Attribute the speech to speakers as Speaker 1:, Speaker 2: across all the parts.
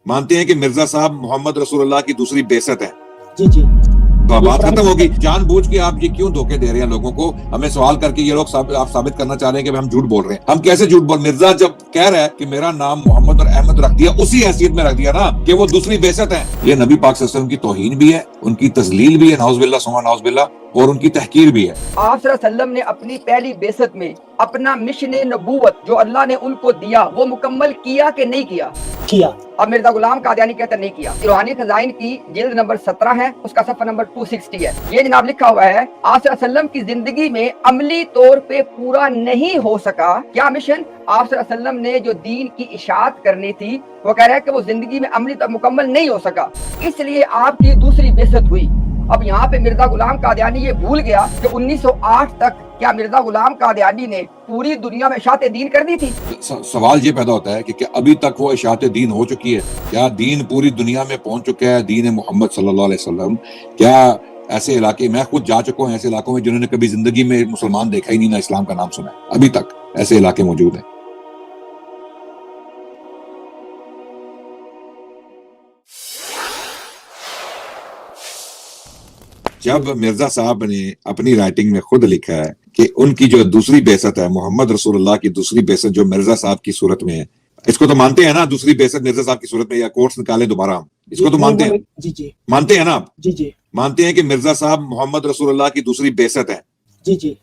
Speaker 1: مانتے ہیں کہ مرزا صاحب محمد رسول اللہ کی دوسری بعثت ہے؟
Speaker 2: جی جی
Speaker 1: بات ختم ہوگی. جان بوجھ کے آپ یہ کیوں دھوکے دے رہے ہیں لوگوں کو؟ ہمیں سوال کر کے یہ لوگ آپ ثابت کرنا چاہ رہے ہیں کہ ہم جھوٹ بول رہے ہیں. ہم کیسے جھوٹ بول؟ مرزا جب کہہ رہا ہے کہ میرا نام محمد اور احمد رکھ دیا، اسی حیثیت میں رکھ دیا نا کہ وہ دوسری بعثت ہے. یہ نبی پاک صلی اللہ علیہ وسلم کی توہین بھی ہے، ان کی تذلیل بھی ہے، نعوذ باللہ ثم نعوذ باللہ، اور ان کی تحقیر بھی ہے.
Speaker 3: آپ صلی اللہ علیہ وسلم نے اپنی پہلی بعثت میں اپنا مشن نبوت جو اللہ نے ان کو دیا وہ مکمل کیا کہ نہیں کیا؟
Speaker 2: کیا.
Speaker 3: اب مرزا غلام قادیانی کہتا نہیں کیا. روحانی خزائن کی جلد نمبر 17 ہے، اس کا صفحہ نمبر 260 ہے. یہ جناب لکھا ہوا ہے آپ صلی اللہ علیہ وسلم کی زندگی میں عملی طور پہ پورا نہیں ہو سکا کیا مشن؟ آپ صلی اللہ علیہ وسلم نے جو دین کی اشاعت کرنی تھی وہ کہہ رہا ہے کہ وہ زندگی میں عملی طور مکمل نہیں ہو سکا، اس لیے آپ کی دوسری بعثت ہوئی. اب یہاں پہ مرزا غلام قادیانی یہ بھول گیا کہ 1908 تک کیا مرزا غلام قادیانی نے پوری دنیا میں اشاعت دین کر دی تھی؟
Speaker 1: سوال یہ پیدا ہوتا ہے کہ کیا ابھی تک وہ اشاعت دین ہو چکی ہے؟ کیا دین پوری دنیا میں پہنچ چکا ہے؟ دین محمد صلی اللہ علیہ وسلم کیا ایسے علاقے، میں خود جا چکا ہوں ایسے علاقوں میں جنہوں نے کبھی زندگی میں مسلمان دیکھا ہی نہیں، نہ اسلام کا نام سنا ہے، ابھی تک ایسے علاقے موجود ہیں. جب مرزا صاحب نے اپنی رائٹنگ میں خود لکھا ہے کہ ان کی جو دوسری بعثت ہے محمد رسول اللہ کی دوسری بعثت جو مرزا صاحب کی صورت میں ہے، اس کو تو مانتے ہیں نا دوسری بعثت مرزا صاحب کی صورت میں، یا کورس نکالیں دوبارہ، ہم اس کو تو مانتے ہیں؟
Speaker 2: جی جی
Speaker 1: مانتے ہیں نا آپ؟
Speaker 2: جی جی
Speaker 1: مانتے ہیں کہ مرزا صاحب محمد رسول اللہ کی دوسری بعثت ہے؟
Speaker 2: جی جی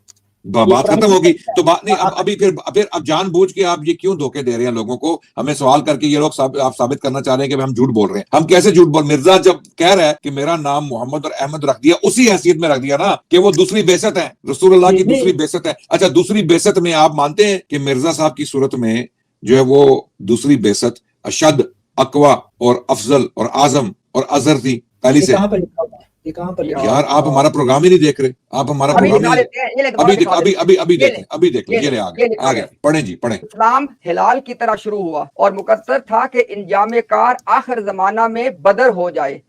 Speaker 1: بات ختم ہوگی. تو بات نہیں، ابھی پھر اب جان بوجھ کے آپ یہ کیوں دھوکے دے رہے ہیں لوگوں کو؟ ہمیں سوال کر کے یہ لوگ آپ ثابت کرنا چاہ رہے ہیں کہ ہم جھوٹ بول رہے ہیں. ہم کیسے جھوٹ بول؟ مرزا جب کہہ رہا ہے کہ میرا نام محمد اور احمد رکھ دیا، اسی حیثیت میں رکھ دیا نا کہ وہ دوسری بعثت ہے، رسول اللہ کی دوسری بعثت ہے. اچھا، دوسری بعثت میں آپ مانتے ہیں کہ مرزا صاحب کی صورت میں جو ہے وہ دوسری بعثت اشد، اقوا اور افضل اور اعظم اور اظہر تھی پہلی سے؟ یار آپ ہمارا پروگرام ہی نہیں دیکھ رہے، آپ ہمارا پروگرام نہیں، ابھی دیکھ لیں، یہ آگے پڑھیں جی، پڑھیں.
Speaker 3: اسلام ہلال کی طرح شروع ہوا اور مقدر تھا کہ انجام کار آخر زمانہ میں بدر ہو جائے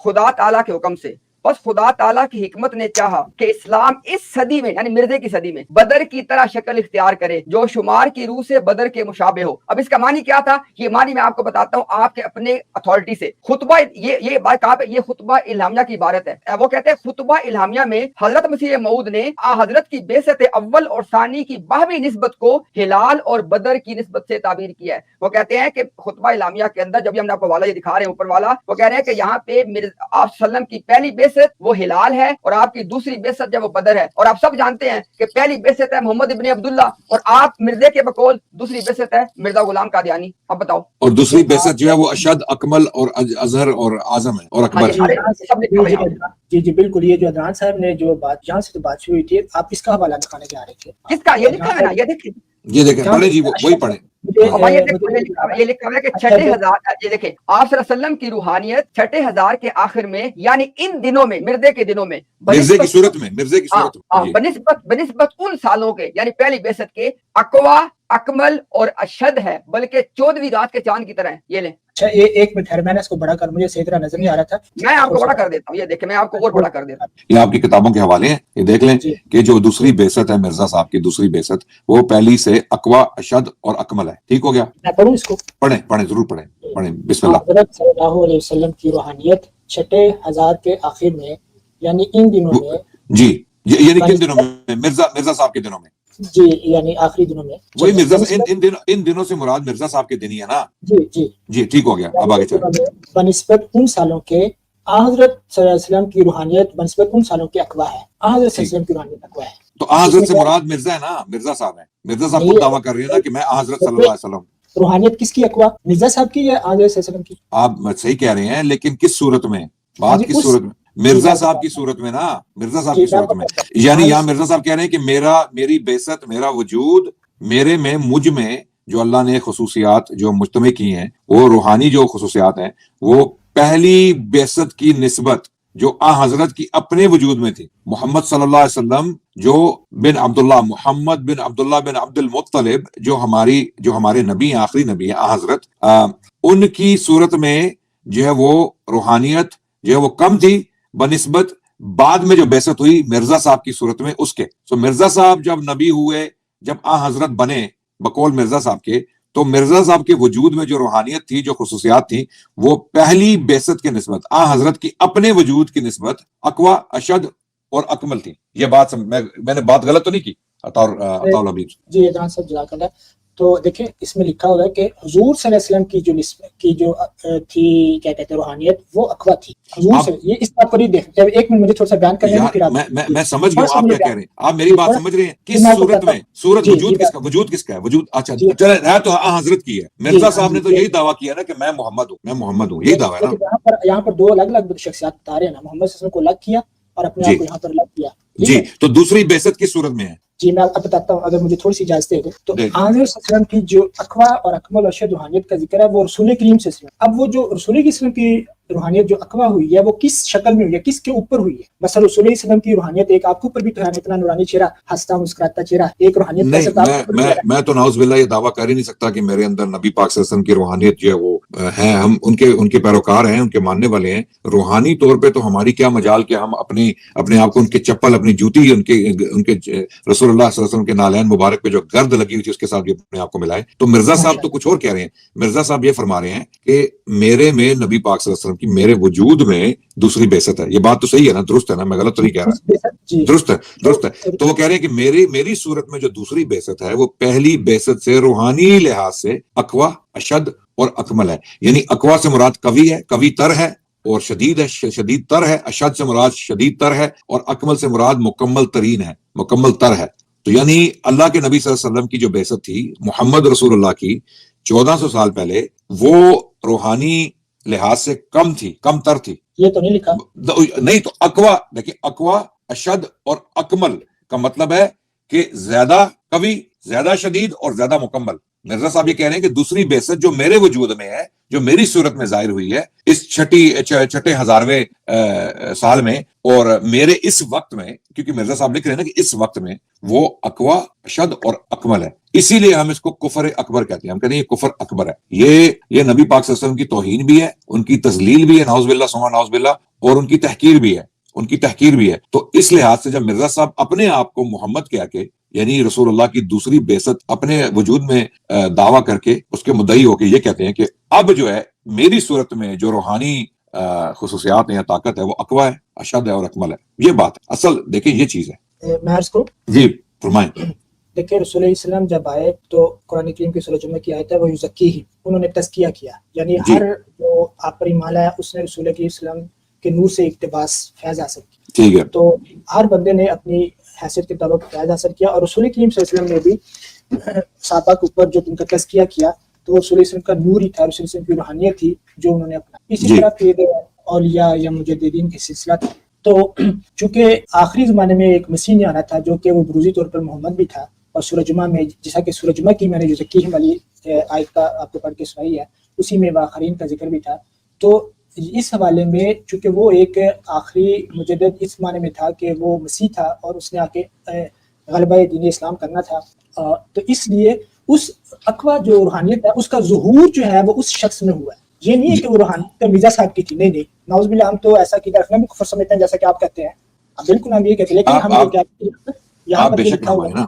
Speaker 3: خدا تعالیٰ کے حکم سے. بس خدا تعالیٰ کی حکمت نے چاہا کہ اسلام اس صدی میں یعنی مرزے کی صدی میں بدر کی طرح شکل اختیار کرے جو شمار کی روح سے بدر کے مشابہ ہو. اب اس کا معنی کیا تھا؟ یہ معنی میں آپ کو بتاتا ہوں آپ کے اپنے اتھارٹی سے. خطبہ یہ بات کہاں پہ؟ یہ خطبہ الہامیہ کی عبارت ہے. وہ کہتے ہیں خطبہ الہامیہ میں حضرت مسیح موعود نے حضرت کی بعثت اول اور ثانی کی باہمی نسبت کو ہلال اور بدر کی نسبت سے تعبیر کیا ہے. وہ کہتے ہیں کہ خطبہ الہامیہ کے اندر جب ہم نے آپ کو والا یہ دکھا رہے ہیں اوپر والا، وہ کہہ رہے ہیں کہ یہاں پہ آپ وسلم کی پہلی بعثت وہ ہلال ہے اور آپ کی دوسری بعثت جو وہ بدر ہے. اور آپ سب جانتے ہیں کہ پہلی بعثت ہے محمد ابن عبداللہ اور آپ مرزے کے بقول دوسری بعثت ہے مرزا غلام قادیانی. اب بتاؤ.
Speaker 1: اور دوسری بعثت جو ہے وہ اشد، اکمل اور اظہر اور اعظم ہے اور اکبر ہے.
Speaker 2: جی جی بالکل. یہ جو عدنان صاحب نے جو بات جہاں سے بات شروع ہوئی تھی، آپ اس کا حوالہ دکھانے جا رہے تھے.
Speaker 3: کس کا؟ یہ لکھا ہے نا،
Speaker 1: یہ دیکھیں پڑھیں جی، وہی پڑھیں.
Speaker 3: یہ لکھا ہے کہ 6000، یہ دیکھیں آپ صلی اللہ علیہ وسلم کی روحانیت 6000 کے آخر میں یعنی ان دنوں میں، مرزے کے دنوں میں،
Speaker 1: مرزے کی صورت میں
Speaker 3: بنسبت ان سالوں کے یعنی پہلی بعثت کے اقوا، اکمل اور اشد ہے، بلکہ 14ویں رات کے چاند کی طرح ہے. یہ لیں.
Speaker 2: اچھا ایک منٹ ٹھہر، میں نے اس کو بڑا کر، مجھے صحیح طرح نظر نہیں آ رہا تھا،
Speaker 3: میں آپ کو بڑا کر دیتا ہوں. یہ دیکھیں میں آپ کو اور بڑا کر دیتا ہوں.
Speaker 1: یہ آپ کی کتابوں کے حوالے ہیں، یہ دیکھ لیں کہ جو دوسری بعثت ہے مرزا صاحب کی دوسری بعثت وہ پہلی سے اقوا، اشد اور اکمل ہے. ٹھیک ہو گیا؟
Speaker 2: میں پڑھوں اس کو؟
Speaker 1: پڑھیں ضرور پڑھیں. بسم اللہ.
Speaker 2: حضرت صلی اللہ علیہ وسلم کی روحانیت 6000 کے آخر میں یعنی ان دنوں میں.
Speaker 1: جی یعنی کن دنوں میں؟ مرزا صاحب کے دنوں میں.
Speaker 2: جی یعنی آخری دنوں میں.
Speaker 1: وہی مرزا ان دنوں سے مراد مرزا صاحب کے دن ہی ہے نا. جی ٹھیک ہو گیا. اب آگے چلیں.
Speaker 2: بنسبت ان سالوں کے حضرت صلی اللہ علیہ وسلم کی روحانیت بنسبت ان سالوں کے اقوا ہے. حضرت صلی اللہ علیہ وسلم کی روحانیت اقوا ہے.
Speaker 1: تو حضرت سے مراد مرزا ہے نا، مرزا صاحب ہے. مرزا صاحب خود دعویٰ کر رہے ہیں نا کہ میں حضرت صلی اللہ علیہ وسلم.
Speaker 2: روحانیت کس کی اقوا؟ مرزا صاحب کی یا حضرت صلی اللہ علیہ وسلم کی؟
Speaker 1: آپ صحیح کہہ رہے ہیں، لیکن کس صورت میں؟ بات کس صورت میں؟ مرزا صاحب کی صورت میں نا، مرزا صاحب کی صورت میں. یعنی یہاں مرزا صاحب کہہ رہے ہیں کہ میری بعثت، میرا وجود، میرے میں، مجھ میں جو اللہ نے خصوصیات جو مجتمع کی ہیں، وہ روحانی جو خصوصیات ہیں، وہ پہلی بعثت کی نسبت جو حضرت کی اپنے وجود میں تھی. محمد صلی اللہ علیہ وسلم جو بن عبداللہ، محمد بن عبداللہ بن عبد المطلب جو ہمارے نبی ہیں، آخری نبی ہیں حضرت، ان کی صورت میں جو ہے وہ روحانیت جو ہے وہ کم تھی بنسبت بعد میں جو بعثت ہوئی مرزا صاحب کی صورت میں اس کے. مرزا صاحب جب نبی ہوئے، جب حضرت بنے بقول مرزا صاحب کے، تو مرزا صاحب کے وجود میں جو روحانیت تھی، جو خصوصیات تھی، وہ پہلی بعثت کے نسبت حضرت کی اپنے وجود کی نسبت اقوا، اشد اور اکمل تھی. یہ بات میں نے بات غلط تو نہیں کی عطاء الحبیب؟
Speaker 2: جی ادنان صاحب جزاک اللہ. تو دیکھیں اس میں لکھا ہوا ہے کہ حضور صلی اللہ علیہ وسلم کی جو نسبت کی جو تھی کیا کہتے ہیں روحانیت، وہ اقوا تھی. حضور سے یہ اس بات پر ہی دیکھتے ہیں. ایک منٹ مجھے تھوڑا سا بیان کرنے دیں پھر آپ.
Speaker 1: میں سمجھ گیا آپ کیا کہہ رہے ہیں. آپ میری بات سمجھ رہے ہیں؟ کس صورت میں صورت وجود کس کا ہے؟ وجود اچھا چلے ہے تو حضرت کی ہے. مرزا صاحب نے تو یہی دعویٰ کیا نا کہ میں محمد ہوں، یہی دعویٰ ہے نا.
Speaker 2: یہاں پر دو الگ الگ شخصیات بتا رہے ہیں نا، محمد صلی اللہ علیہ وسلم کو الگ کیا اور اپنے آپ کو یہاں پر الگ کیا.
Speaker 1: جی تو دوسری بعثت کی صورت میں ہے.
Speaker 2: جی میں آپ کو بتاتا ہوں، اگر مجھے تھوڑی سی اجازت دے دیں تو حضرت صلی اللہ علیہ وسلم کی جو اقوا اور اکمل اور اشد روحانیت کا ذکر ہے وہ رسول کریم صلی اللہ علیہ وسلم. اب وہ جو رسول کریم صلی اللہ علیہ وسلم کی روحانیت جو اقوا ہوئی ہے وہ کس شکل میں ہوئی ہے، کس کے اوپر ہوئی ہے؟ مثلا رسول اللہ صلی اللہ علیہ وسلم کی روحانیت ایک آپ کے اوپر بھی تو ہے، اتنا نورانی چہرہ، ہنستا مسکراتا چہرہ، ایک روحانیت
Speaker 1: نہیں. میں تو نعوذ باللہ یہ دعویٰ کر ہی نہیں سکتا کہ میرے اندر نبی پاک صلی اللہ علیہ وسلم کی روحانیت جو ہے وہ ہے. ہم ان کے پیروکار ہیں، ان کے ماننے والے ہیں. روحانی طور پہ تو ہماری کیا مجال کہ ہم اپنے آپ کو ان کے چپل، اپنی جوتی، ان کے رسول اللہ صلی اللہ علیہ وسلم کے نالین مبارک پہ جو گرد لگی ہوئی تھی اس کے ساتھ بھی اپنے آپ کو ملائے. تو مرزا صاحب تو کچھ اور کہہ رہے ہیں. مرزا صاحب یہ فرما رہے ہیں کہ میرے میں نبی پاک صلی اللہ علیہ وسلم کی میرے وجود میں دوسری بعثت ہے. یہ بات تو صحیح ہے نا، درست ہے نا، میں غلط تو نہیں کہہ رہا؟ درست ہے. تو وہ کہہ رہے ہیں کہ میری صورت میں جو دوسری بعثت ہے وہ پہلی بعثت سے روحانی لحاظ سے اقوا، اشد اور اکمل ہے. یعنی اقوا سے مراد قوی ہے، قوی تر ہے اور شدید ہے، شدید تر ہے. اشد سے مراد شدید تر ہے اور اکمل سے مراد مکمل ترین ہے، مکمل تر ہے. تو یعنی اللہ کے نبی صلی اللہ علیہ وسلم کی جو بعثت تھی محمد رسول اللہ کی 1400 سال پہلے، وہ روحانی لحاظ سے کم تھی، کم تر تھی.
Speaker 2: یہ تو نہیں لکھا
Speaker 1: نہیں. تو اقوا، دیکھیں اقوا، اشد اور اکمل کا مطلب ہے کہ زیادہ قوی، زیادہ شدید اور زیادہ مکمل. مرزا صاحب یہ کہہ رہے ہیں کہ دوسری بعثت جو میرے وجود میں ہے، جو میری صورت میں ظاہر ہوئی ہے اس چھٹے ہزارویں سال میں، اور میرے اس وقت میں، کیونکہ مرزا صاحب لکھ رہے ہیں نا کہ اس وقت میں وہ اقوا، اشد اور اکمل ہے. اسی لیے ہم اس کو کفر اکبر کہتے ہیں. ہم کہتے ہیں یہ کفر اکبر ہے. یہ نبی پاک صلی اللہ علیہ وسلم کی توہین بھی ہے، ان کی تذلیل بھی ہے، نعوذ باللہ ثم نعوذ باللہ، اور ان کی تحقیر بھی ہے. تو اس لحاظ سے جب مرزا صاحب اپنے آپ کو محمد کہہ کے، یعنی رسول اللہ کی دوسری بعثت اپنے وجود میں دعویٰ کر کے اس کے مدعی ہو کے یہ کہتے ہیں کہ اب جو ہے میری صورت میں جو روحانی خصوصیات یا طاقت ہے وہ اقوا ہے، اشد ہے اور اکمل ہے. یہ بات اصل دیکھیں یہ چیز ہے.
Speaker 2: میں عرض کروں؟
Speaker 1: جی فرمائیں.
Speaker 2: دیکھیں رسول اللہ علیہ وسلم جب آئے تو قرآن کریم کی سورۃ جمعہ کی آیت ہے وہ یزکی، انہوں نے تزکیہ کیا. یعنی ہر جو آپ پر ایمان لایا اس نے رسول اللہ علیہ وسلم کے نور سے اقتباس فیض حاصل کیا.
Speaker 1: ٹھیک ہے. تو
Speaker 2: ہر بندے نے اپنی حیثیت کے مطابق فیض حاصل کیا، اور رسول کریم صلی اللہ علیہ وسلم نے بھی صحابہ کے اوپر جو ان کا تزکیہ کیا تو وہ رسول اللہ علیہ وسلم کا نور ہی تھا، رسول اللہ علیہ وسلم کی روحانیت تھی جو انہوں نے اپنا. اسی طرح پھر اولیاء یا مجددین کی سلسلہ تھا. تو چونکہ آخری زمانے میں ایک مسیح نے آنا تھا جو کہ وہ بروزی طور پر محمد بھی تھا، اور سورہ جمعہ میں جیسا کہ سورہ جمعہ کی میں نے جو ذکر والی آیت کا آپ کو پڑھ کے سنائی ہے اسی میں آخرین کا ذکر بھی تھا. تو اس حوالے میں چونکہ وہ ایک آخری مجدد اس معنی میں تھا کہ وہ مسیح تھا اور اس نے آ کے غلبہ دین اسلام کرنا تھا، تو اس لیے اس اقوا جو روحانیت ہے اس کا ظہور جو ہے وہ اس شخص میں ہوا ہے. یہ نہیں ہے کہ وہ روحانیت مرزا صاحب کی تھی، نہیں نعوذ باللہ. ہم تو ایسا کی رکھنا بھی کفر سمجھتے ہیں جیسا کہ آپ کہتے ہیں. بالکل ہم یہ کہتے ہیں، لیکن ہم یہاں پر لکھا ہوا ہے،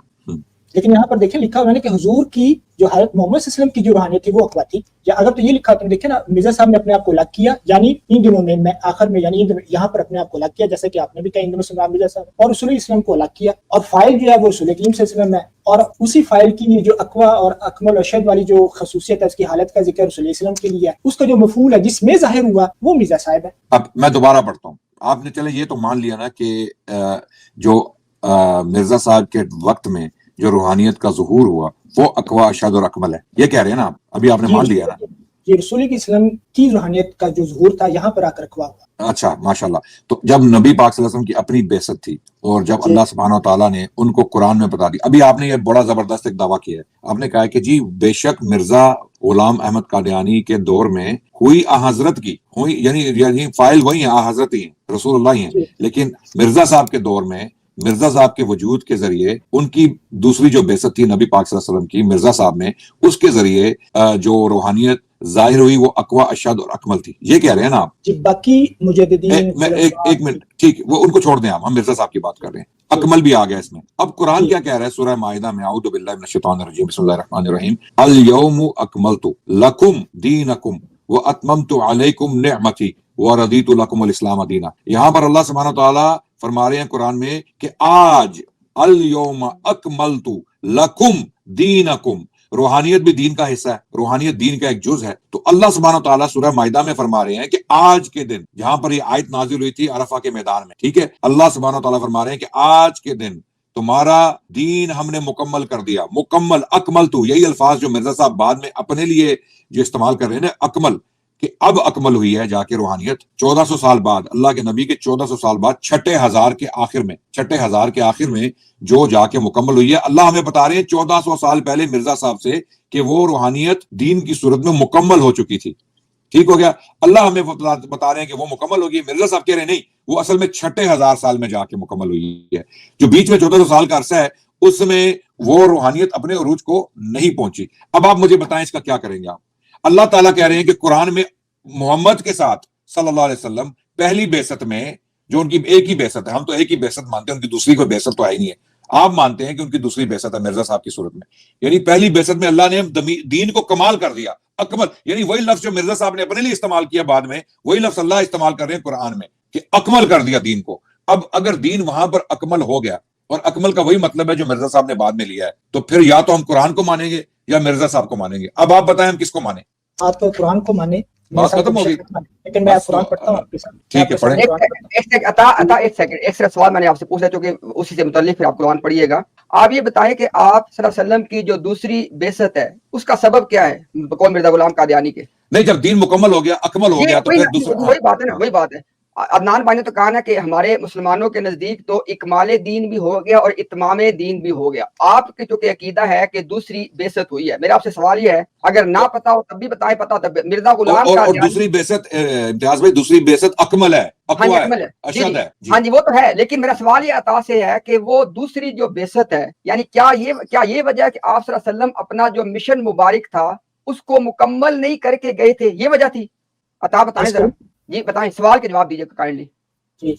Speaker 2: لیکن یہاں پر دیکھیں لکھا ہوا ہے کہ حضور کی جو حضرت محمد صلی اللہ علیہ وسلم کی جو روحانیت تھی وہ اقوا تھی. یا اگر تو یہ لکھا ہوتا ہے دیکھیں نا، مرزا صاحب نے اپنے آپ کو الگ کیا، یعنی ان دنوں میں آخر میں، یعنی یہاں پر اپنے آپ کو الگ کیا جیسا کہ آپ نے بھی کہا ان دنوں سے مرزا صاحب، اور رسول اسلام کو الگ کیا، اور فائل جو ہے وہ رسول کریم صلی اللہ علیہ وسلم ہے. اور اسی فائل کی یہ جو اقوا اور اکمل و اشد والی جو خصوصیت ہے اس کی حالت کا ذکر رسول اسلام کے لیے ہے، اس کا جو مفعول ہے جس میں ظاہر ہوا وہ مرزا صاحب ہے.
Speaker 1: اب میں دوبارہ پڑھتا ہوں. آپ نے چلے یہ تو مان لیا نا کہ جو مرزا صاحب کے وقت میں جو روحانیت کا ظہور ہوا وہ اقوا، اشد اور اکمل ہے. یہ کہہ رہے ہیں نا آپ، ابھی آپ نے مان لیا نا.
Speaker 2: یہ رسول کی اسلام کی روحانیت کا جو ظہور تھا یہاں پر آ کر اقوا ہوا.
Speaker 1: اچھا ماشاءاللہ. تو جب نبی پاک صلی اللہ علیہ وسلم کی اپنی بعثت تھی اور جب اللہ سبحانہ و تعالیٰ نے ان کو قرآن میں بتا دی، ابھی آپ نے یہ بڑا زبردست ایک دعویٰ کیا ہے. آپ نے کہا کہ جی بے شک مرزا غلام احمد قادیانی کے دور میں ہوئی حضرت کی ہوئی، یعنی فائل وہی ہیں، حضرت ہی ہیں، رسول اللہ ہی ہیں، لیکن مرزا صاحب کے دور میں مرزا صاحب کے وجود کے ذریعے ان کی دوسری جو بعثت تھی نبی پاک صلی اللہ علیہ وسلم کی، مرزا صاحب میں اس کے ذریعے جو روحانیت ظاہر ہوئی وہ اقوا اشد اور اکمل تھی. یہ کہہ رہے ہیں نا آپ.
Speaker 2: جی باقی مجددین
Speaker 1: ایک منٹ ٹھیک وہ ان کو چھوڑ دیں ہم مرزا صاحب کی بات کر رہے ہیں. اکمل بھی آ گیا اس میں. اب قرآن کیا کہہ رہا ہے سورہ مائدہ میں؟ اعوذ باللہ من الشیطان الرجیم بسم اللہ الرحمن الرحیم الیوم اکملت لکم دینکم واتممت علیکم نعمتی وردیت لکم الاسلام دینا. یہاں پر اللہ سبحانہ وتعالیٰ فرما رہے ہیں قرآن میں کہ آج الیوم اکملت لکم دینکم. روحانیت بھی دین کا حصہ ہے, روحانیت دین کا ایک جز ہے. تو اللہ سبحانہ و تعالیٰ سورہ مائدہ میں فرما رہے ہیں کہ آج کے دن, جہاں پر یہ آیت نازل ہوئی تھی عرفہ کے میدان میں, ٹھیک ہے, اللہ سبحانہ و تعالیٰ فرما رہے ہیں کہ آج کے دن تمہارا دین ہم نے مکمل کر دیا. مکمل, اکمل تو, یہی الفاظ جو مرزا صاحب بعد میں اپنے لیے جو استعمال کر رہے ہیں نا, اکمل, کہ اب اکمل ہوئی ہے جا کے روحانیت 1400 سال بعد, اللہ کے نبی کے 1400 سال بعد, چھٹے ہزار کے آخر میں جو جا کے مکمل ہوئی ہے. اللہ ہمیں بتا رہے ہیں 1400 سال پہلے مرزا صاحب سے کہ وہ روحانیت دین کی صورت میں مکمل ہو چکی تھی. ٹھیک ہو گیا. اللہ ہمیں بتا رہے ہیں کہ وہ مکمل ہوگی. مرزا صاحب کہہ رہے ہیں نہیں, وہ اصل میں 6000 سال میں جا کے مکمل ہوئی ہے. جو بیچ میں 1400 سال کا عرصہ ہے اس میں وہ روحانیت اپنے عروج کو نہیں پہنچی. اب آپ مجھے بتائیں اس کا کیا کریں گے آپ؟ اللہ تعالیٰ کہہ رہے ہیں کہ قرآن میں محمد کے ساتھ صلی اللہ علیہ وسلم پہلی بعثت میں, جو ان کی ایک ہی بعثت ہے, ہم تو ایک ہی بعثت مانتے ہیں, ان کی دوسری کوئی بعثت تو آئی نہیں ہے. آپ مانتے ہیں کہ ان کی دوسری بعثت ہے مرزا صاحب کی صورت میں. یعنی پہلی بعثت میں اللہ نے دین کو کمال کر دیا, اکمل. یعنی وہی لفظ جو مرزا صاحب نے اپنے لیے استعمال کیا بعد میں, وہی لفظ اللہ استعمال کر رہے ہیں قرآن میں کہ اکمل کر دیا دین کو. اب اگر دین وہاں پر اکمل ہو گیا, اور اکمل کا وہی مطلب ہے جو مرزا صاحب نے بعد میں لیا ہے, تو پھر یا تو ہم قرآن کو مانیں گے یا مرزا صاحب کو مانیں گے. اب آپ بتائیں ہم کس کو مانیں؟
Speaker 2: آپ تو قرآن کو مانیں,
Speaker 1: بات ختم ہو گئی.
Speaker 2: لیکن میں قرآن پڑھتا ہوں آپ کے ساتھ.
Speaker 1: ٹھیک ہے, پڑھیں.
Speaker 3: ایک سیکنڈ, ایک سوال میں نے آپ سے پوچھا چونکہ اسی سے متعلق پھر آپ قرآن پڑھیے گا. آپ یہ بتائیں کہ آپ صلی اللہ علیہ وسلم کی جو دوسری بعثت ہے اس کا سبب کیا ہے بقول مرزا غلام قادیانی کے؟
Speaker 1: نہیں, جب دین مکمل ہو گیا, اکمل ہو گیا, تو پھر دوسرا
Speaker 3: وہی بات ہے نا, وہی بات ہے. عدنان بھائی نے تو کہا نا کہ ہمارے مسلمانوں کے نزدیک تو اکمال دین بھی ہو گیا اور اتمام دین بھی ہو گیا. آپ کے چونکہ عقیدہ ہے کہ دوسری بعثت ہوئی ہے, میرا آپ سے سوال یہ ہے, اگر نہ پتا ہو تب بھی بتائیں, پتا تب مرزا غلام
Speaker 1: اور دوسری بعثت, امتیاز بھائی, دوسری بعثت اکمل ہے, اکمل ہے, اشد ہے.
Speaker 3: ہاں جی وہ تو ہے, لیکن میرا سوال یہ عطا سے ہے کہ وہ دوسری جو بعثت ہے, یعنی کیا یہ وجہ ہے کہ آپ صلی اللہ علیہ وسلم اپنا جو مشن مبارک تھا اس کو مکمل نہیں کر کے گئے تھے, یہ وجہ تھی؟ عطا بتائیں ذرا. جی بتائیں, سوال کے جواب دیجیے کائنڈلی.
Speaker 2: جی,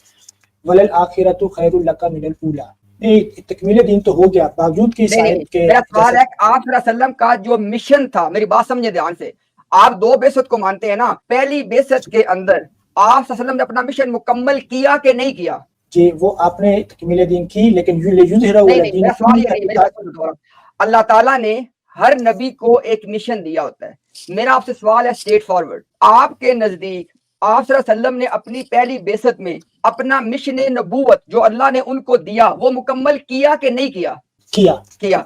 Speaker 2: وللآخرۃ خیر لک من الاولی. تکمیل دین تو ہو گیا باوجود کہ
Speaker 3: میرا سوال ہے کہ آپ صلی اللہ علیہ وسلم کا جو مشن تھا, میری بات سمجھے دھیان سے, آپ دو بعثت کو مانتے ہیں نا, پہلی بعثت کے اندر آپ صلی اللہ علیہ وسلم نے اپنا مشن مکمل کیا کہ نہیں کیا؟
Speaker 2: جی وہ آپ نے تکمیل دین کی, لیکن
Speaker 3: اللہ تعالیٰ نے ہر نبی کو ایک مشن دیا ہوتا ہے. میرا آپ سے سوال ہے اسٹریٹ فارورڈ, آپ کے نزدیک آپ صلی اللہ علیہ وسلم نے اپنی پہلی بعثت میں اپنا مشن نبوت جو اللہ نے ان کو دیا وہ مکمل کیا کہ نہیں کیا؟ کیا.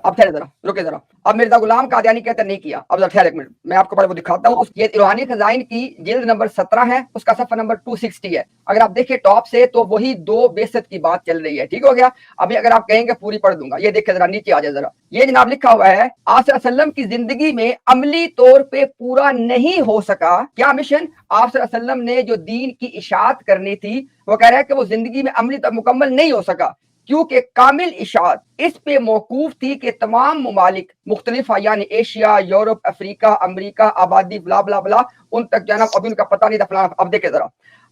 Speaker 3: اب ٹھہرے ذرا, رکے ذرا. اب مرزا غلام قادیانی کہتا نہیں کیا. اب ذرا ٹھہر ایک منٹ, میں آپ کو پہلے وہ دکھاتا ہوں. یہ روحانی خزائن کی جلد نمبر 17 ہے, اس کا صفحہ نمبر 260 ہے. اگر آپ دیکھیں ٹاپ سے تو وہی دو بعثت کی بات چل رہی ہے. ٹھیک ہو گیا. ابھی اگر آپ کہیں گے پوری پڑھ دوں گا, یہ دیکھیں ذرا, نیچے آ جائے ذرا. یہ جناب لکھا ہوا ہے, آپ صلی اللہ علیہ وسلم کی زندگی میں عملی طور پہ پورا نہیں ہو سکا کیا مشن؟ آپ صلی اللہ علیہ وسلم نے جو دین کی اشاعت کرنی تھی, وہ کہہ رہا ہے کہ وہ زندگی میں عملی طور مکمل نہیں ہو سکا, کیونکہ کامل اشاعت اس پہ موقوف تھی کہ تمام ممالک مختلف, یعنی ایشیا, یورپ, افریقہ, امریکہ, آبادی بلا بلا بلا, ان تک جانا ابھی ان کا پتہ نہیں تھا فلاں. اب دیکھیں ذرا,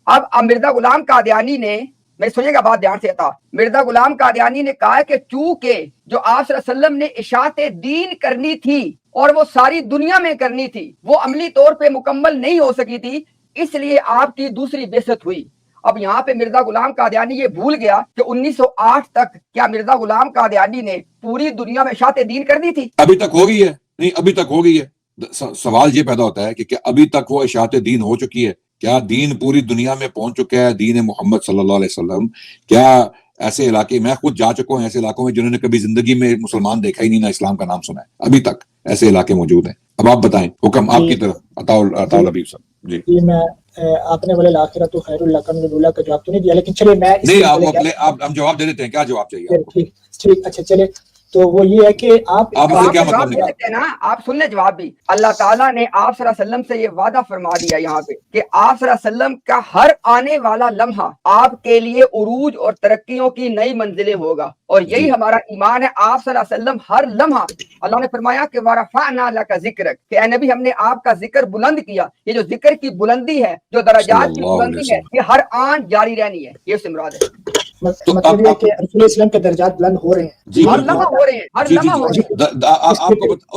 Speaker 3: اب مرزا غلام قادیانی نے, میں سنیے گا بات دھیان سے تھا, مرزا غلام قادیانی نے کہا کہ چونکہ جو آپ صلی اللہ علیہ وسلم نے اشاعت دین کرنی تھی اور وہ ساری دنیا میں کرنی تھی, وہ عملی طور پہ مکمل نہیں ہو سکی تھی, اس لیے آپ کی دوسری بعثت ہوئی. اب یہاں پہ مرزا غلام قادیانی یہ بھول گیا کہ 1908 تک کیا مرزا غلام قادیانی نے پوری دنیا میں اشاعت دین کر دی تھی؟
Speaker 1: ابھی تک ہو گئی ہے, نہیں ابھی تک ہو گئی ہے. سوال یہ پیدا ہوتا ہے کہ کیا ابھی تک وہ اشاعت دین ہو چکی ہے؟ کیا دین پوری دنیا میں پہنچ چکا ہے, دین محمد صلی اللہ علیہ وسلم؟ کیا ایسے علاقے, میں خود جا چکا ہوں ایسے علاقوں میں جنہوں نے کبھی زندگی میں مسلمان دیکھا ہی نہیں, نہ اسلام کا نام سنا ہے, ابھی تک ایسے علاقے موجود ہیں. اب آپ بتائیں, حکم آپ کی طرف. عطا الحبیب صاحب. جی
Speaker 2: میں آپ نے وللآخرۃ خیر لک من الاولی کا جواب تو نہیں دیا, لیکن چلے میں
Speaker 1: نہیں, آپ ہم جواب دے دیتے ہیں, کیا جواب چاہیے؟
Speaker 2: ٹھیک, اچھا چلے, تو وہ یہ ہے کہ آپ
Speaker 1: اسے کیا
Speaker 3: جواب
Speaker 1: مطلب
Speaker 3: دے
Speaker 1: نکالا؟
Speaker 3: سکتے ہیں نا، آپ سن لیں جواب بھی. اللہ تعالیٰ نے آپ صلی اللہ علیہ وسلم سے یہ وعدہ فرما دیا یہاں پہ کہ آپ صلی اللہ علیہ وسلم کا ہر آنے والا لمحہ آپ کے لیے عروج اور ترقیوں کی نئی منزلیں ہوگا، اور یہی ہمارا ایمان ہے. آپ صلی اللہ علیہ وسلم ہر لمحہ، اللہ نے فرمایا کہ وَرَفَعْنَا لَكَ ذِكْرَكَ، کہ اے نبی ہم نے آپ کا ذکر بلند کیا. یہ جو ذکر کی بلندی ہے، جو درجات کی بلندی ہے، یہ ہر آن جاری رہنی ہے. یہ اس سے مراد ہے.
Speaker 2: مطلب یہ کہ رسول اللہ وسلم کے درجات بلند ہو رہے ہیں.
Speaker 1: جی
Speaker 3: ہر لمحہ ہو رہے ہیں، ہر لمحہ ہو رہے ہیں.
Speaker 1: آپ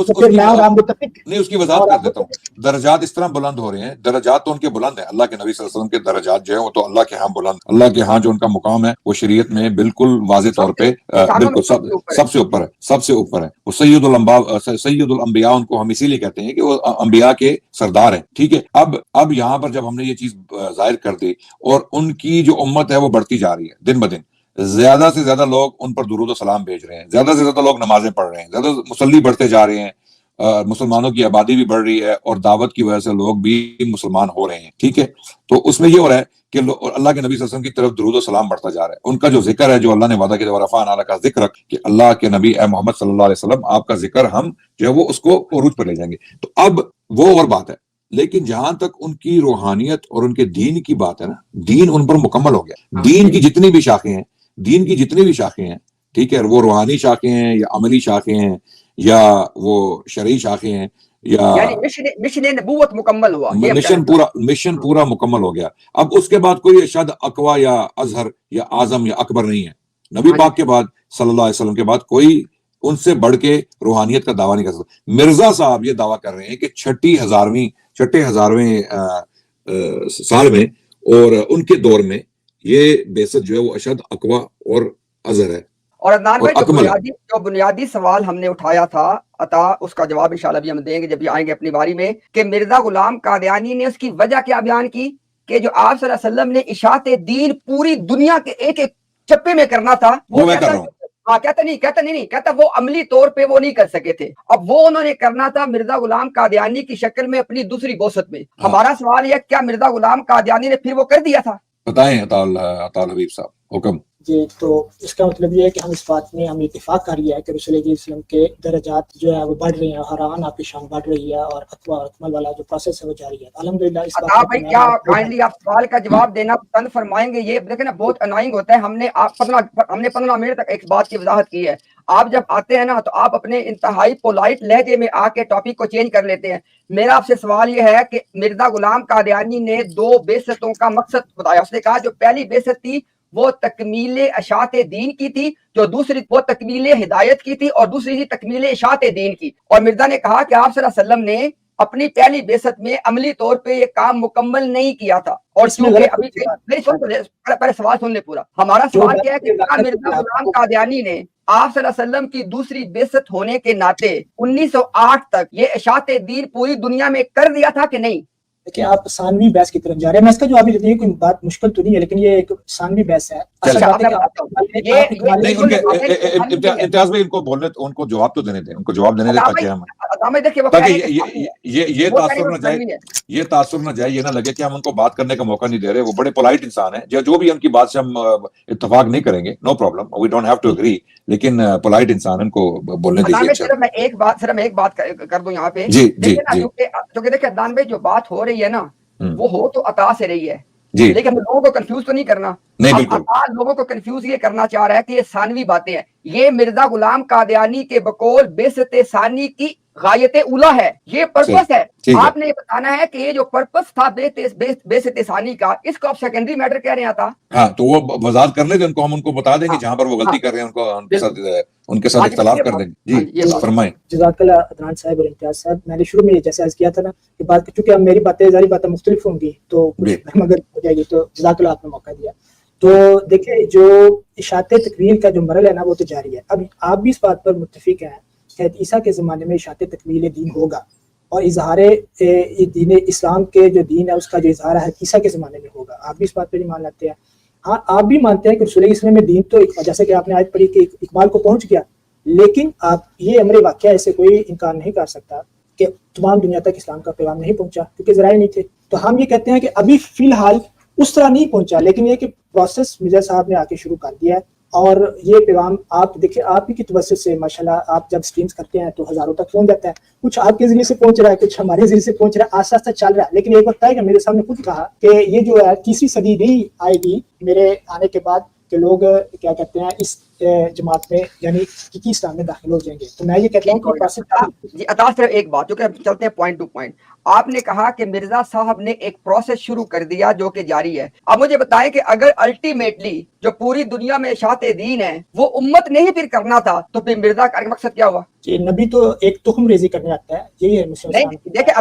Speaker 1: کو
Speaker 2: پھر میں اور آپ متفق
Speaker 1: نہیں، اس کی وضاحت کر دیتا ہوں. درجات اس طرح بلند ہو رہے ہیں، درجات تو ان کے بلند ہیں. اللہ کے نبی صلی اللہ علیہ وسلم کے درجات جو ہیں وہ تو اللہ کے ہاں بلند، اللہ کے ہاں جو ان کا مقام ہے وہ شریعت میں بالکل واضح طور پہ بالکل سب سے اوپر ہے، سب سے اوپر ہے. وہ سید الانبیاء ان کو ہم اسی لیے کہتے ہیں کہ وہ انبیاء کے سردار ہیں. ٹھیک ہے. اب یہاں پر جب ہم نے یہ چیز ظاہر کر دی اور ان کی جو امت ہے وہ بڑھتی جا رہی ہے دن بدن، زیادہ سے زیادہ لوگ ان پر درود و سلام بھیج رہے ہیں، زیادہ سے زیادہ لوگ نمازیں پڑھ رہے ہیں، زیادہ مصلی بڑھتے جا رہے ہیں، مسلمانوں کی آبادی بھی بڑھ رہی ہے اور دعوت کی وجہ سے لوگ بھی مسلمان ہو رہے ہیں. ٹھیک ہے. تو اس میں یہ ہو رہا ہے کہ اللہ کے نبی صلی اللہ علیہ وسلم کی طرف درود و سلام بڑھتا جا رہا ہے. ان کا جو ذکر ہے، جو اللہ نے وعدہ کیا وَرَفَعْنَا لَكَ ذِكْرَكَ، کہ اللہ کے نبی اے محمد صلی اللہ علیہ وسلم آپ کا ذکر ہم جو ہے وہ اس کو عروج پر لے جائیں گے. تو اب وہ اور بات ہے. لیکن جہاں تک ان کی روحانیت اور ان کے دین کی بات ہے نا، دین ان پر مکمل ہو گیا. دین کی جتنی بھی شاخیں ہیں، ٹھیک ہے، وہ روحانی شاخیں ہیں یا عملی شاخیں ہیں یا وہ شرعی شاخیں ہیں، یا
Speaker 3: مشن نبوت مکمل ہوا،
Speaker 1: مشن پورا مکمل ہو گیا. اب اس کے بعد کوئی اشد اقوا یا اظہر یا اعظم یا اکبر نہیں ہے. نبی پاک کے بعد صلی اللہ علیہ وسلم کے بعد کوئی ان سے بڑھ کے روحانیت کا دعویٰ نہیں کر سکتا. مرزا صاحب یہ دعویٰ کر رہے ہیں کہ چھٹے ہزارویں سال میں اور ان کے دور میں یہ بعثت جو ہے وہ اشد اقوا اور اظہر ہے.
Speaker 3: اور عدنان بھائی جو بنیادی سوال ہم نے اٹھایا تھا عطا، اس کا جواب انشاءاللہ بھی ہم دیں گے جب بھی آئیں گے اپنی باری میں، کہ مرزا غلام قادیانی نے اس کی وجہ کیا بیان کی کہ جو آپ صلی اللہ علیہ وسلم نے اشاعت دین پوری دنیا کے ایک ایک چپے میں کرنا تھا، وہ
Speaker 1: میں کر رہا ہوں.
Speaker 3: کہتا وہ عملی طور پہ وہ نہیں کر سکے تھے. اب وہ انہوں نے کرنا تھا مرزا غلام قادیانی کی شکل میں اپنی دوسری بعثت میں. ہمارا سوال یہ کیا مرزا غلام قادیانی نے پھر وہ کر دیا تھا؟
Speaker 1: بتائیں عطا حبیب صاحب، حکم.
Speaker 2: جی، تو اس کا مطلب یہ ہے کہ ہم اس بات میں ہم اتفاق کر لیا ہے کہ رسول اللہ علیہ وسلم کے درجات جو ہے وہ بڑھ رہی ہیں، ہر آن آپ کی شان بڑھ رہی ہے، اور اقوا اور اکمل والا جو پروسیس ہے وہ جاری ہے. الحمدللہ اس بات
Speaker 3: بھائی کیا کائنڈلی آپ سوال کا جواب دینا پسند فرمائیں گے؟ یہ دیکھیں نا بہت انوائنگ ہوتا ہے. ہم نے 15 منٹ تک ایک بات کی وضاحت کی ہے. آپ جب آتے ہیں نا تو آپ اپنے انتہائی پولائٹ لہجے میں آ کے ٹاپک کو چینج کر لیتے ہیں. میرا آپ سے سوال یہ ہے کہ مرزا غلام قادیانی نے 2 بعثتوں کا مقصد بتایا. اس نے کہا جو پہلی بعثت تھی وہ تکمیل اشاعت دین کی تھی، جو دوسری وہ تکمیل ہدایت کی تھی، اور دوسری تھی تکمیل اشاعت دین کی. اور مرزا نے کہا کہ آپ صلی اللہ علیہ وسلم نے اپنی پہلی بعثت میں عملی طور پہ یہ کام مکمل نہیں کیا تھا. اور پہلے سوال سن لے پورا. ہمارا سوال کیا ہے کہ مرزا غلام قادیانی نے آپ صلی اللہ علیہ وسلم کی دوسری بعثت ہونے کے ناطے 1908 تک یہ اشاعت دین پوری دنیا میں کر دیا تھا کہ نہیں؟
Speaker 2: کہ آپ ثانوی بحث کی طرف جا رہے ہیں. میں اس کا جواب دیتے ہیں، کوئی بات مشکل تو نہیں ہے، لیکن یہ ایک ثانوی بحث ہے.
Speaker 1: امتیاز بھائی ان کو بولنے، ان کو جواب تو دینے دیں، ان کو جواب دینے دیں تاکہ یہ تاثر نہ جائے، یہ نہ لگے کہ ہم ان کو بات کرنے کا موقع نہیں دے رہے. وہ بڑے پولائٹ انسان ہیں، جو بھی ان کی بات سے ہم اتفاق نہیں کریں گے، no problem, we don't have to agree, لیکن پولائٹ انسان ان کو بولنے دیجیے.
Speaker 3: صرف میں ایک بات کر دوں یہاں پہ.
Speaker 1: جی جی جی.
Speaker 3: کیونکہ دیکھیں عدنان بھائی جو بات ہو رہی ہے نا وہ ہو تو عطا سے رہی ہے،
Speaker 1: جی،
Speaker 3: لیکن ہم لوگوں کو کنفیوز تو نہیں کرنا. عطا لوگوں کو کنفیوز یہ کرنا چاہ رہا ہے کہ یہ ثانوی باتیں ہیں. یہ مرزا غلام قادیانی کے بقول بعثت ثانی کی غایت اولا ہے، یہ پرپس ہے. آپ نے یہ بتانا ہے کہ یہ جو پرپس تھا بعثت ثانی کا، اس کو آپ سیکنڈری میٹر کہہ رہے ہیں تھا.
Speaker 1: ہاں تو وہ وضاحت کر لیں گے، ان کو ہم بتا دیں گے جہاں پر وہ غلطی کر رہے ہیں، ان کے ساتھ اختلاف کر دیں گے. جی فرمائیں.
Speaker 2: جزاک اللہ عدنان صاحب اور امتیاز صاحب. میں نے شروع میں جیسے عرض کیا تھا نا کہ بات چونکہ اب میری باتیں ظاہری باتیں مختلف ہوں گی تو مگر ہو جائے گی، تو جزاک اللہ آپ نے موقع دیا. تو دیکھیں جو اشاعت تکمیل کا جو مرحلہ ہے نا وہ تو جاری ہے. اب آپ بھی اس بات پر متفق ہیں کہ عیسیٰ کے زمانے میں اشاعت تکمیل دین ہوگا، اور اظہار دین اسلام کے جو دین ہے اس کا جو اظہار ہے عیسیٰ کے زمانے میں ہوگا. آپ بھی اس بات پہ نہیں مان لیتے ہیں؟ ہاں آپ بھی مانتے ہیں کہ رسول اللہ میں دین تو جیسے کہ آپ نے آیت پڑھی کہ اکمال کو پہنچ گیا، لیکن آپ یہ امر واقعہ ایسے کوئی انکار نہیں کر سکتا کہ تمام دنیا تک اسلام کا پیغام نہیں پہنچا کیونکہ ذرائع نہیں تھے. تو ہم یہ کہتے ہیں کہ ابھی فی الحال اس طرح نہیں پہنچا، لیکن یہ کہ پروسیس مرزا صاحب نے آ کے شروع کر دیا ہے اور یہ پیغام آپ دیکھیں آپ ہی کی توسط سے ماشاءاللہ آپ جب سٹریمز کرتے ہیں تو ہزاروں تک پہنچ جاتا ہے، کچھ آپ کے ذریعے سے پہنچ رہا ہے، کچھ ہمارے ذریعے سے پہنچ رہا ہے، آہستہ آہستہ چل رہا ہے. لیکن ایک وقت آئے گا، میرے سامنے خود کہا کہ یہ جو ہے تیسری صدی نہیں آئے گی میرے آنے کے بعد کہ لوگ کیا کہتے ہیں اس جماعت میں یعنی حقیقی اسلام میں داخل ہو جائیں گے. تو میں یہ کہتا ہوں کہ
Speaker 3: جی عطا صرف ایک بات، کیونکہ چلتے ہیں پوائنٹ ٹو پوائنٹ. آپ نے کہا کہ مرزا صاحب نے ایک پروسیس شروع کر دیا جو کہ جاری ہے. اب مجھے بتائیں کہ اگر الٹیمیٹلی جو پوری دنیا میں اشاعت دین ہے وہ امت نے ہی پھر کرنا تھا تو پھر مرزا کا مقصد کیا ہوا؟
Speaker 2: نبی تو ایک تخم ریزی کرنے آتا ہے، یہی ہے مسلم اسلام.
Speaker 3: نہیں دیکھیں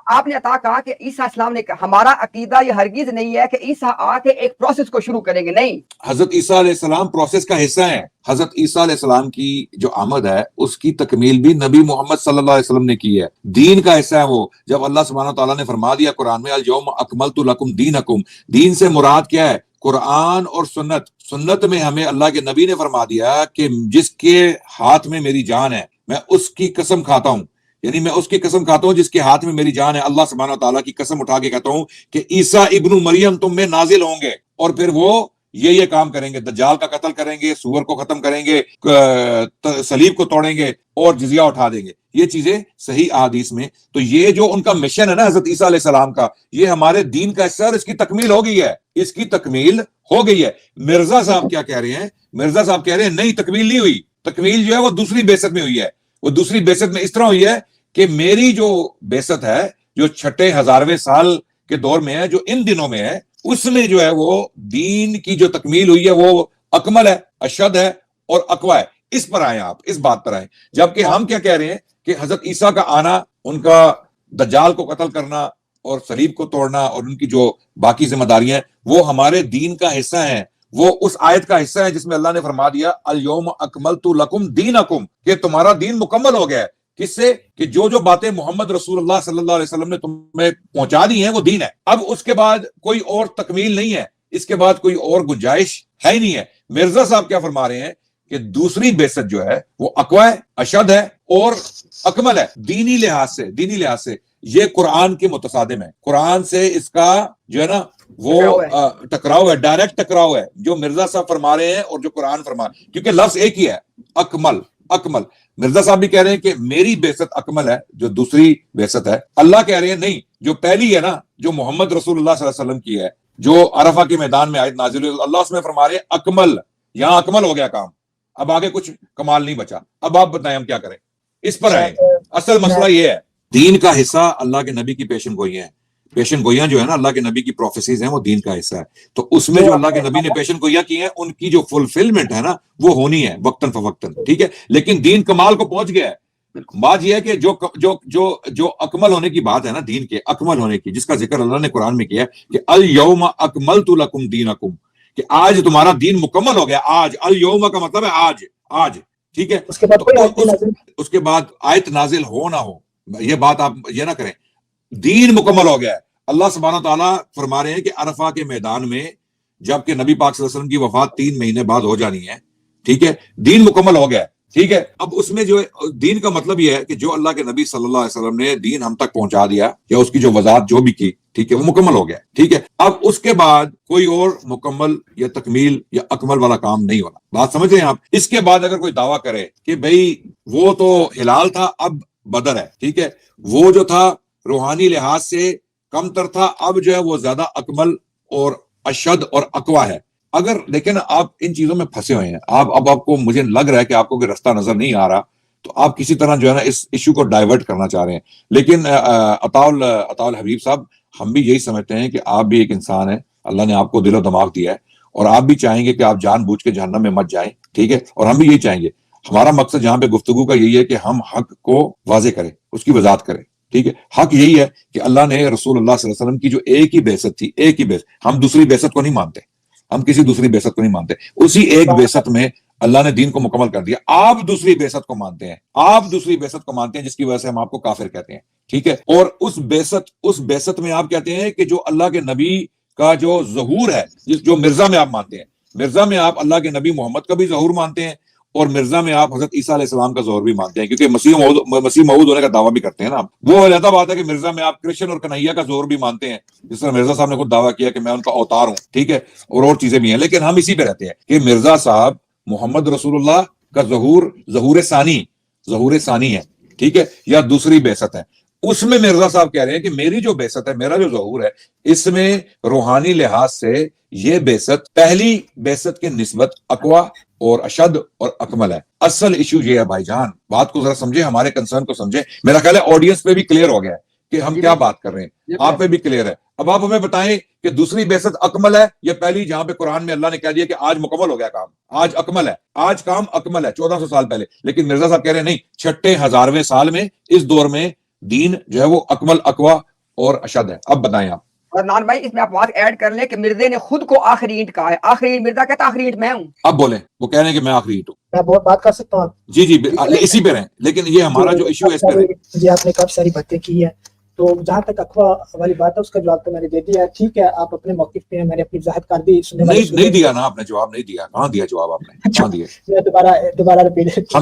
Speaker 3: آپ نے عطا کہا کہ عیسیٰ اسلام نے کہا، ہمارا عقیدہ یہ ہرگز نہیں ہے کہ عیسیٰ آ کے ایک پروسیس کو شروع کریں گے، نہیں.
Speaker 1: حضرت عیسیٰ علیہ السلام پروسیس کا حصہ ہیں. حضرت عیسیٰ علیہ السلام کی جو آمد ہے اس کی تکمیل بھی نبی محمد صلی اللہ علیہ وسلم نے کی ہے، دین کا حصہ ہے وہ. جب اللہ سبحانہ تعالیٰ نے فرما دیا قرآن میں الیوم اکملت لکم دینکم، دین سے مراد کیا ہے؟ قرآن اور سنت. سنت میں ہمیں اللہ کے نبی نے فرما دیا کہ جس کے ہاتھ میں میری جان ہے میں اس کی قسم کھاتا ہوں، یعنی میں اس کی قسم کھاتا ہوں جس کے ہاتھ میں میری جان ہے. اللہ سبحانہ تعالیٰ کی قسم اٹھا کے کہتا ہوں کہ عیسیٰ ابن مریم تم میں نازل ہوں گے اور پھر وہ یہ کام کریں گے، دجال کا قتل کریں گے، سور کو ختم کریں گے، صلیب کو توڑیں گے اور جزیہ اٹھا دیں گے. یہ چیزیں صحیح احادیث میں. تو یہ جو ان کا مشن ہے نا حضرت عیسیٰ علیہ السلام کا، یہ ہمارے دین کا حصہ ہے اور اس کی تکمیل ہو گئی ہے، اس کی تکمیل ہو گئی ہے. مرزا صاحب کیا کہہ رہے ہیں؟ مرزا صاحب کہہ رہے ہیں نہیں تکمیل نہیں ہوئی. تکمیل جو ہے وہ دوسری بعثت میں ہوئی ہے. وہ دوسری بعثت میں اس طرح ہوئی ہے کہ میری جو بعثت ہے جو چھٹے ہزارویں سال کے دور میں ہے، جو ان دنوں میں ہے، اس میں جو ہے وہ دین کی جو تکمیل ہوئی ہے وہ اکمل ہے، اشد ہے اور اقوی ہے. اس پر آئیں، آپ اس بات پر آئیں. جبکہ ہم کیا کہہ رہے ہیں کہ حضرت عیسیٰ کا آنا، ان کا دجال کو قتل کرنا اور صلیب کو توڑنا اور ان کی جو باقی ذمہ داریاں ہیں وہ ہمارے دین کا حصہ ہیں. وہ اس آیت کا حصہ ہے جس میں اللہ نے فرما دیا الیوم اکملت لکم دینکم، کہ تمہارا دین مکمل ہو گیا ہے. کس سے؟ کہ جو باتیں محمد رسول اللہ صلی اللہ علیہ وسلم نے تمہیں پہنچا دی ہیں وہ دین ہے. اب اس کے بعد کوئی اور تکمیل نہیں ہے، اس کے بعد کوئی اور گنجائش ہے ہی نہیں ہے. مرزا صاحب کیا فرما رہے ہیں کہ دوسری بعثت جو ہے وہ اقوی ہے، اشد ہے اور اکمل ہے. دینی لحاظ سے یہ قرآن کے متصادم ہے. قرآن سے اس کا جو ہے نا وہ ٹکراؤ ہے، ڈائریکٹ ٹکراؤ ہے جو مرزا صاحب فرما رہے ہیں اور جو قرآن فرما رہے ہیں، کیونکہ لفظ ایک ہی ہے، اکمل. مرزا صاحب بھی کہہ رہے ہیں کہ میری بعثت اکمل ہے، جو دوسری بعثت ہے. اللہ کہہ رہے ہیں نہیں، جو پہلی ہے نا، جو محمد رسول اللہ صلی اللہ علیہ وسلم کی ہے، جو عرفہ کے میدان میں آیت نازل ہوئی، اللہ اس میں فرما رہے ہیں اکمل. یہاں اکمل ہو گیا کام، اب آگے کچھ کمال نہیں بچا. اب آپ بتائیں ہم کیا کریں؟ اس پر آئیں. اصل مسئلہ یہ ہے، دین کا حصہ اللہ کے نبی کی پیشن گوئیاں جو ہے نا، اللہ کے نبی کی پروفیسیز ہیں، وہ دین کا حصہ ہے. تو اس میں جو اللہ کے نبی نے پیشن گوئیاں کی ہیں ان کی جو فلفلمنٹ ہے نا وہ ہونی ہے وقتاً فوقتاً، ٹھیک ہے. لیکن دین کمال کو پہنچ گیا ہے. بات یہ ہے کہ جو اکمل ہونے کی بات ہے نا، دین کے اکمل ہونے کی، جس کا ذکر اللہ نے قرآن میں کیا ہے کہ الیوم اکملت لکم دینکم، کہ آج تمہارا دین مکمل ہو گیا. آج، الیوم کا مطلب ہے آج، ٹھیک ہے. اس کے بعد آیت نازل ہو نہ ہو، یہ بات آپ یہ نہ کریں. دین مکمل ہو گیا ہے. اللہ سبحانہ تعالیٰ فرما رہے ہیں کہ عرفہ کے میدان میں جب کہ نبی پاک صلی اللہ علیہ وسلم کی وفات 3 مہینے بعد ہو جانی ہے، ٹھیک ہے، دین مکمل ہو گیا ہے، ٹھیک ہے. اب اس میں جو دین کا مطلب یہ ہے کہ جو اللہ کے نبی صلی اللہ علیہ وسلم نے دین ہم تک پہنچا دیا یا اس کی جو وضاحت جو بھی کی، ٹھیک ہے، وہ مکمل ہو گیا، ٹھیک ہے. اب اس کے بعد کوئی اور مکمل یا تکمیل یا اکمل والا کام نہیں ہونا. بات سمجھ رہے ہیں آپ؟ اس کے بعد اگر کوئی دعویٰ کرے کہ بھئی وہ تو ہلال تھا اب بدر ہے، ٹھیک ہے، وہ جو تھا روحانی لحاظ سے کم تر تھا اب جو ہے وہ زیادہ اکمل اور اشد اور اقوی ہے. اگر دیکھیں نا آپ ان چیزوں میں پھنسے ہوئے ہیں، اب آپ کو، مجھے لگ رہا ہے کہ آپ کو کوئی رستہ نظر نہیں آ رہا، تو آپ کسی طرح جو ہے نا اس ایشو کو ڈائیورٹ کرنا چاہ رہے ہیں. لیکن عطاء الحبیب صاحب، ہم بھی یہی سمجھتے ہیں کہ آپ بھی ایک انسان ہیں، اللہ نے آپ کو دل و دماغ دیا ہے اور آپ بھی چاہیں گے کہ آپ جان بوجھ کے جہنم میں مت جائیں، ٹھیک ہے، اور ہم بھی یہی چاہیں گے. ہمارا مقصد یہاں پہ گفتگو کا یہی ہے کہ ہم حق کو واضح کریں، اس کی وضاحت کریں، ٹھیک ہے. حق یہی ہے کہ اللہ نے رسول اللہ صلی اللہ علیہ وسلم کی جو ایک ہی بعثت تھی، ایک ہی بعثت، ہم دوسری بعثت کو نہیں مانتے، ہم کسی دوسری بعثت کو نہیں مانتے. اسی ایک بعثت میں اللہ نے دین کو مکمل کر دیا. آپ دوسری بعثت کو مانتے ہیں، جس کی وجہ سے ہم آپ کو کافر کہتے ہیں، ٹھیک ہے. اور اس بعثت میں آپ کہتے ہیں کہ جو اللہ کے نبی کا جو ظہور ہے، جو مرزا میں آپ مانتے ہیں، مرزا میں آپ اللہ کے نبی محمد کا بھی ظہور مانتے ہیں اور مرزا میں آپ حضرت عیسیٰ علیہ السلام کا ظہور بھی مانتے ہیں، کیونکہ مسیح موعود ہونے کا دعویٰ بھی کرتے ہیں نا. وہ علیحدہ بات ہے کہ مرزا میں آپ کرشن اور کنہیا کا ظہور بھی مانتے ہیں، جس طرح مرزا صاحب نے خود دعویٰ کیا کہ میں ان کا اوتار ہوں، ٹھیک ہے، اور چیزیں بھی ہیں. لیکن ہم اسی پہ رہتے ہیں کہ مرزا صاحب محمد رسول اللہ کا ظہور ثانی ہے، ٹھیک ہے، یا دوسری بعثت ہے. اس میں مرزا صاحب کہہ رہے ہیں کہ میری جو بعثت ہے، میرا جو ظہور ہے، اس میں روحانی لحاظ سے یہ بعثت پہلی بعثت کے نسبت اقوا اور اشد اور اکمل ہے. اصل ایشو یہ ہے بھائی جان، بات کو ذرا سمجھے، ہمارے کنسرن کو سمجھے. میرا خیال ہے آڈینس پہ بھی کلیئر ہو گیا ہے کہ ہم کیا بات کر رہے ہیں، آپ پہ بھی کلیئر ہے. اب آپ ہمیں بتائیں کہ دوسری بعثت اکمل ہے یا پہلی، جہاں پہ قرآن میں اللہ نے کہہ دیا کہ آج مکمل ہو گیا کام، آج اکمل ہے، آج کام اکمل ہے 1400 سال پہلے. لیکن مرزا صاحب کہہ رہے ہیں نہیں، 6,000ویں سال میں اس دور میں دین جو ہے وہ اکمل اقوا اور اشد ہے. اب بتائیں آپ.
Speaker 3: اور نان بھائی اس میں آپ بات ایڈ کر لیں کہ مرزے نے خود کو آخری اینٹ کہا ہے. آخری اینٹ مرزا کہتا ہے آخری اینٹ میں ہوں.
Speaker 1: اب بولیں، وہ کہہ رہے ہیں کہ میں آخری اینٹ ہوں.
Speaker 2: میں بہت بات کر سکتا ہوں.
Speaker 1: جی اسی پہ رہیں، لیکن یہ ہمارا جو ایشو ہے اس پہ رہیں.
Speaker 2: جی آپ نے کافی ساری باتیں کی ہیں، تو جہاں تک اقوا والی بات ہے اس کا جواب تو میں نے دے دیا ہے. ٹھیک ہے، آپ اپنے موقف پہ ہیں، میں نے اپنی وضاحت کر دی.
Speaker 1: نہیں دیا نا آپ نے جواب، نہیں دیا. کہاں دیا جواب آپ نے؟ کہاں دیا؟
Speaker 2: میں دوبارہ رپیٹ.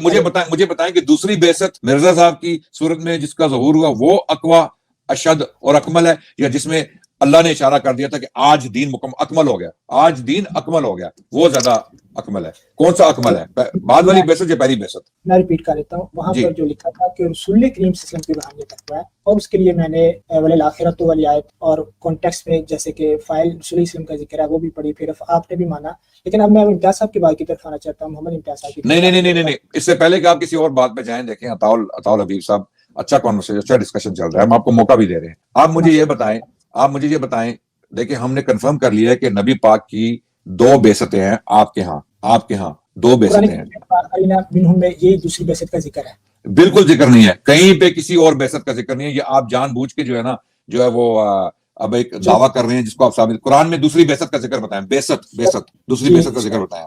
Speaker 1: مجھے بتائیں کہ دوسری بعثت مرزا صاحب کی صورت میں جس کا ظہور ہوا وہ اقوا اشد اور اکمل ہے، یا جس میں اللہ نے اشارہ کر دیا تھا کہ آج دین اکمل ہو گیا، آج دین اکمل ہو گیا، وہ زیادہ اکمل ہے؟ کون سا اکمل ہے، بعد والی بعثت یا پہلی بعثت؟
Speaker 2: میں ریپیٹ کر دیتا ہوں. وہاں پر جو لکھا تھا کہ رسول کریم صلی اللہ علیہ وسلم کی روحانیت تقویٰ ہے، اور اس کے لیے میں نے وللآخرۃ والی آیت اور کانٹیکسٹ میں جیسے کہ فائل رسول وسلم کا ذکر ہے وہ بھی پڑھی، پھر آپ نے بھی مانا. لیکن اب میں امتیاز صاحب کی بات کی طرف آنا چاہتا ہوں، محمد امتیاز صاحب کی.
Speaker 1: نہیں، اس سے پہلے کہ آپ کسی اور بات پہ جائیں، دیکھیں عطاء حبیب صاحب اچھا کانورسیشن، اچھا ڈسکشن چل رہا ہے، ہم آپ کو موقع بھی دے رہے ہیں. آپ مجھے یہ بتائیں، دیکھیں ہم نے کنفرم کر لیا ہے کہ نبی پاک کی 2 بعثتیں ہیں آپ کے ہاں 2 بعثتیں ہیں.
Speaker 2: میں یہی دوسری بعثت کا ذکر ہے،
Speaker 1: بالکل ذکر نہیں ہے کہیں پہ، کسی اور بعثت کا ذکر نہیں ہے. یہ آپ جان بوجھ کے جو ہے وہ اب ایک دعویٰ کر رہے ہیں جس کو آپ ثابت. قرآن میں دوسری بعثت کا ذکر بتائیں، بعثت دوسری بعثت کا ذکر بتائیں.